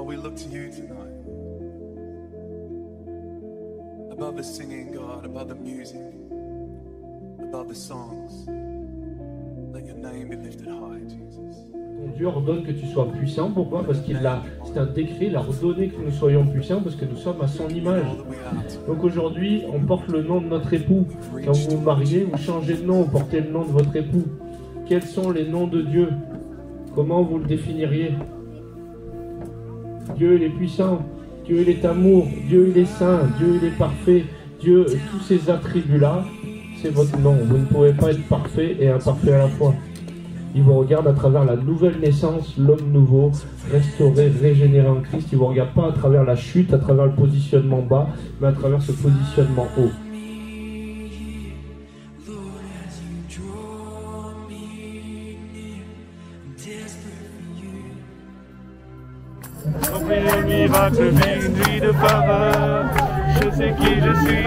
God, we look to you tonight. Above the singing, God, above the music, above the songs, let your name be lifted high, Jesus. Dieu ordonne que tu sois puissant. Pourquoi? Parce qu'il a, c'est un décret, il a ordonné que nous soyons puissants parce que nous sommes à son image. Donc aujourd'hui, on porte le nom de notre époux. Quand vous vous mariez, vous changez de nom, vous portez le nom de votre époux. Quels sont les noms de Dieu? Comment vous le définiriez? Dieu, il est puissant. Dieu, il est amour. Dieu, il est saint. Dieu, il est parfait. Dieu, tous ces attributs-là, c'est votre nom. Vous ne pouvez pas être parfait et imparfait à la fois. Il vous regarde à travers la nouvelle naissance, l'homme nouveau, restauré, régénéré en Christ. Il ne vous regarde pas à travers la chute, à travers le positionnement bas, mais à travers ce positionnement haut. Mes miracles, vie, une nuit de faveur, je sais qui je suis.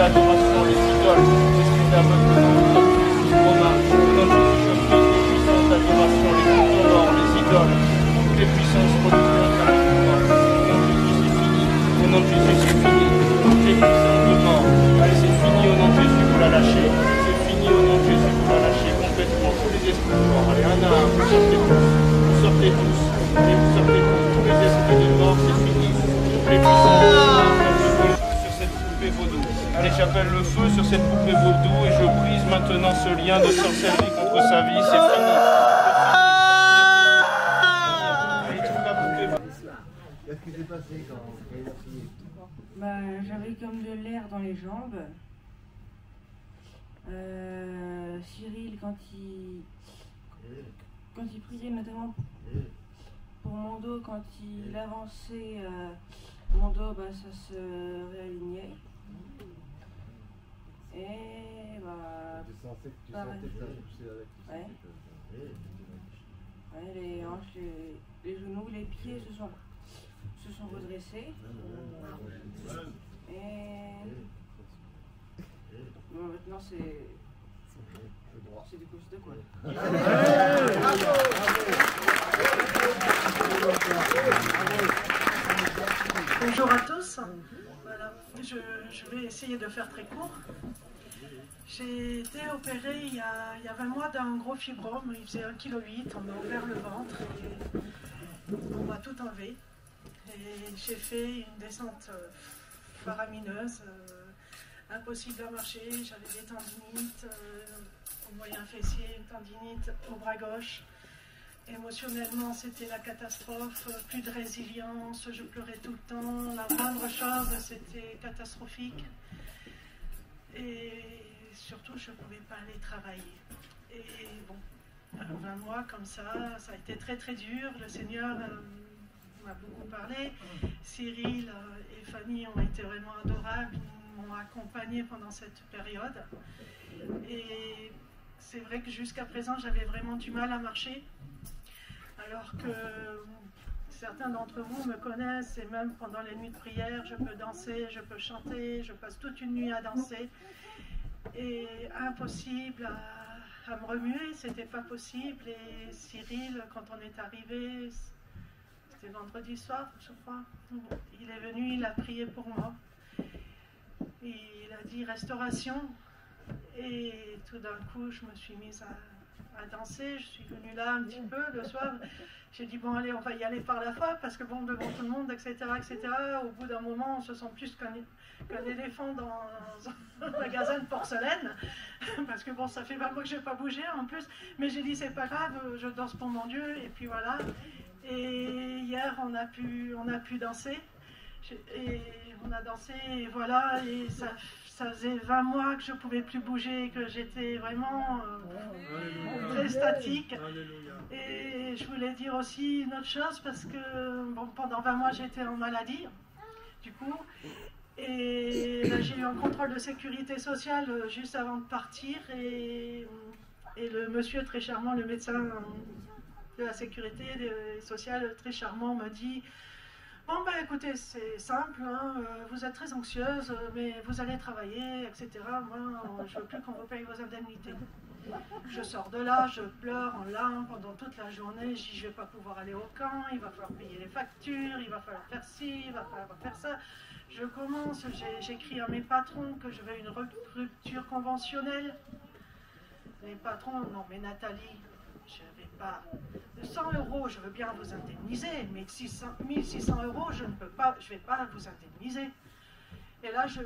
d'adoration, les idoles, l'esprit d'aveuglement, au nom de Jésus, Romain, au nom de Jésus, je brise les puissances d'adoration, les cultes morts, les idoles, toutes les puissances religieuses, au nom de Jésus, c'est fini, toutes les puissances de mort, allez, c'est fini, au nom de Jésus, vous la lâchez, c'est fini, au nom de Jésus, vous la lâchez complètement, tous les esprits morts, allez, un à un, vous sortez tous, et vous sortez tous les esprits de mort, c'est fini, toutes les puissances de mort, sur cette poupée vaudou. Allez, j'appelle le feu sur cette poupée vaudou et je brise maintenant ce lien de sorcellerie contre sa vie, c'est fini. Allez, trouve la poupée vaudou. Qu'est-ce qui s'est passé quand il a fini? J'avais comme de l'air dans les jambes. Cyril, quand il priait, notamment pour mon dos, quand il avançait, mon dos, ça se réalignait. Et Tu sentais que ça poussait avec. Ouais, les hanches, les genoux, les pieds se sont redressés. Et bon, maintenant c'est du coup de quoi. Bonjour à tous. Voilà. Je vais essayer de faire très court. J'ai été opérée il y a 20 mois d'un gros fibrome. Il faisait 1,8 kg. On m'a ouvert le ventre et on m'a tout enlevé. Et j'ai fait une descente faramineuse, impossible à marcher. J'avais des tendinites au moyen fessier, une tendinite au bras gauche. Émotionnellement, c'était la catastrophe, plus de résilience, je pleurais tout le temps, la moindre chose, c'était catastrophique. Et surtout, je ne pouvais pas aller travailler. Et bon, 20 mois comme ça a été très très dur. Le Seigneur m'a beaucoup parlé. Cyril et Fanny ont été vraiment adorables, ils m'ont accompagnée pendant cette période. Et c'est vrai que jusqu'à présent, j'avais vraiment du mal à marcher. Alors que certains d'entre vous me connaissent, et même pendant les nuits de prière, je peux danser, je peux chanter, je passe toute une nuit à danser. Et impossible à me remuer, c'était pas possible. Et Cyril, quand on est arrivé, c'était vendredi soir, je crois, il est venu, il a prié pour moi. Et il a dit restauration. Et tout d'un coup, je me suis mise à danser. Je suis venue là un petit peu le soir. J'ai dit, bon, allez, on va y aller par la fois, parce que bon, devant tout le monde, etc., etc., au bout d'un moment, on se sent plus qu'un éléphant dans un magasin de porcelaine, parce que bon, ça fait 20 mois que je n'ai pas bougé en plus, mais j'ai dit, c'est pas grave, je danse pour mon Dieu, et puis voilà. Et hier, on a pu danser, et on a dansé, et voilà, et ça faisait 20 mois que je ne pouvais plus bouger, que j'étais vraiment très statique. Et je voulais dire aussi une autre chose, parce que bon, pendant 20 mois j'étais en maladie, du coup, et là j'ai eu un contrôle de sécurité sociale juste avant de partir, et le monsieur très charmant, le médecin de la sécurité sociale très charmant me dit: bon ben écoutez, c'est simple, hein, vous êtes très anxieuse, mais vous allez travailler, etc. Moi, je veux plus qu'on vous paye vos indemnités. Je sors de là, je pleure en larmes pendant toute la journée, je dis je vais pas pouvoir aller au camp, il va falloir payer les factures, il va falloir faire ci, il va falloir faire ça. Je commence, j'écris à mes patrons que je veux une rupture conventionnelle. Les patrons, non mais Nathalie, je ne vais pas... 100 €, je veux bien vous indemniser, mais 1600 €, je ne peux pas, je ne vais pas vous indemniser. Et là, je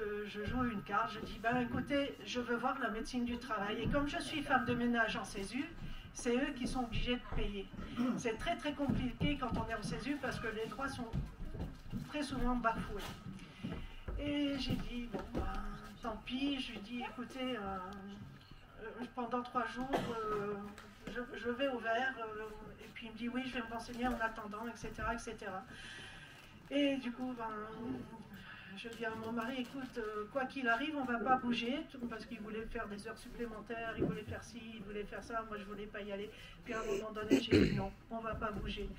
joue une carte, je dis, ben écoutez, je veux voir la médecine du travail. Et comme je suis femme de ménage en CESU, c'est eux qui sont obligés de payer. C'est très très compliqué quand on est en CESU parce que les droits sont très souvent bafoués. Et j'ai dit, bon, ben, tant pis, je lui dis, écoutez, pendant 3 jours, je vais au vert, et puis il me dit oui, je vais me renseigner en attendant, etc., etc. Et du coup, ben, je dis à mon mari, écoute, quoi qu'il arrive, on ne va pas bouger, parce qu'il voulait faire des heures supplémentaires, il voulait faire ci, il voulait faire ça, moi je ne voulais pas y aller. Puis à un moment donné, j'ai dit non, on ne va pas bouger.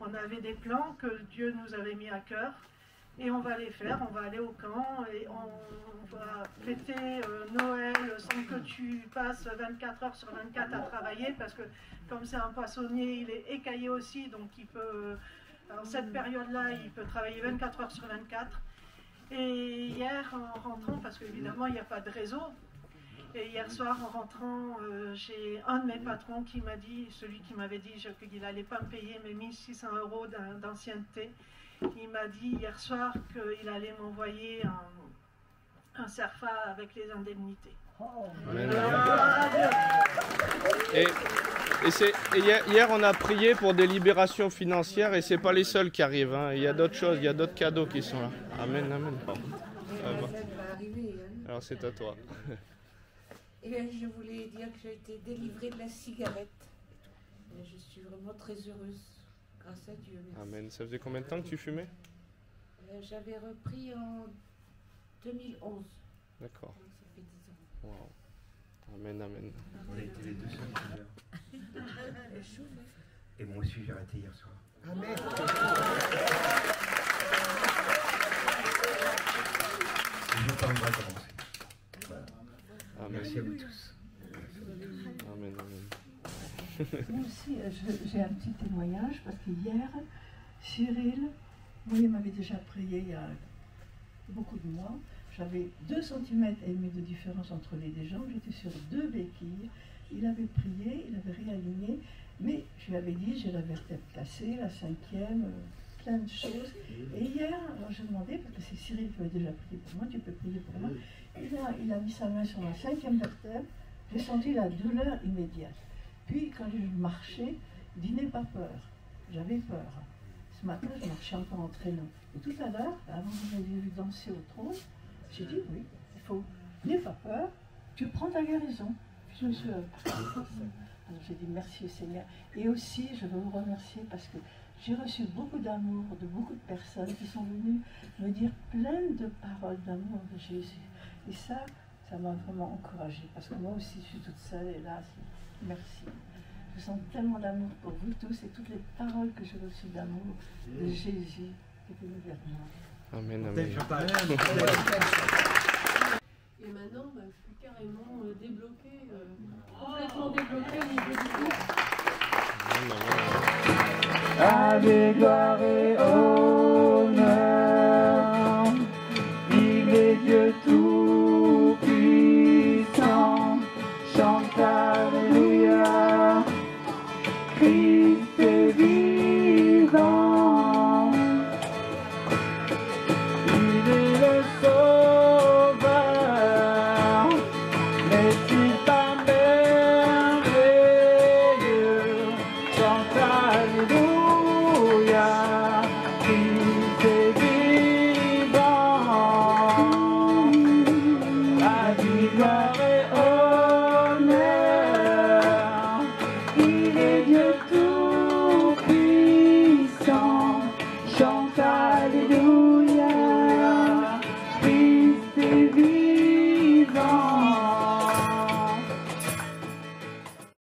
On avait des plans que Dieu nous avait mis à cœur, Et on va les faire, on va aller au camp et on va fêter Noël sans que tu passes 24 heures sur 24 à travailler parce que comme c'est un poissonnier, il est écaillé aussi, donc il peut, en cette période-là, il peut travailler 24 heures sur 24. Et hier, en rentrant, parce qu'évidemment, il n'y a pas de réseau, et hier soir, en rentrant, j'ai un de mes patrons qui m'a dit, celui qui m'avait dit qu'il n'allait pas me payer mes 1600 € d'ancienneté, il m'a dit hier soir qu'il allait m'envoyer un CERFA avec les indemnités. Et hier, on a prié pour des libérations financières et c'est pas les seuls qui arrivent. Hein. Il y a d'autres choses, il y a d'autres cadeaux qui sont là. Amen, amen. Alors c'est à toi. Et bien, je voulais dire que j'ai été délivrée de la cigarette. Et je suis vraiment très heureuse, grâce à Dieu. Merci. Amen. Ça faisait combien de temps que tu fumais? J'avais repris en 2011. D'accord. Donc ça fait 10 ans. Wow. Amen, amen. On a été les deux seuls fumeurs. Et moi aussi, j'ai arrêté hier soir. Amen. Je ne veux pas me recommencer. Voilà. Amen. Merci à vous tous. Amen, amen. Moi aussi, j'ai un petit témoignage parce que hier, Cyril, moi, il m'avait déjà prié il y a beaucoup de mois. J'avais 2,5 cm de différence entre les deux jambes. J'étais sur 2 béquilles. Il avait prié, il avait réaligné, mais je lui avais dit j'ai la vertèbre cassée, la 5e, plein de choses. Et hier, alors je demandais, parce que c'est Cyril qui avait déjà prié pour moi, tu peux prier pour moi. Il a mis sa main sur ma 5e vertèbre. J'ai senti la douleur immédiate. Puis quand je marchais, il dit n'aie pas peur. J'avais peur. Ce matin, je marchais encore en traîneau. Et tout à l'heure, avant que vous m'ayez vu danser au trône, j'ai dit oui, il faut, n'aie pas peur, tu prends ta guérison. Puis je me suis alors j'ai dit merci au Seigneur. Et aussi, je veux vous remercier parce que j'ai reçu beaucoup d'amour de beaucoup de personnes qui sont venues me dire plein de paroles d'amour de Jésus. Et ça m'a vraiment encouragée parce que moi aussi, je suis toute seule et là, merci. Je sens tellement d'amour pour vous tous et toutes les paroles que j'ai reçues d'amour de Jésus qui est venu vers moi. Amen, amen. Et maintenant, je suis carrément débloquée, complètement débloquée au niveau du cou. Amen, amen. Ave, gloire et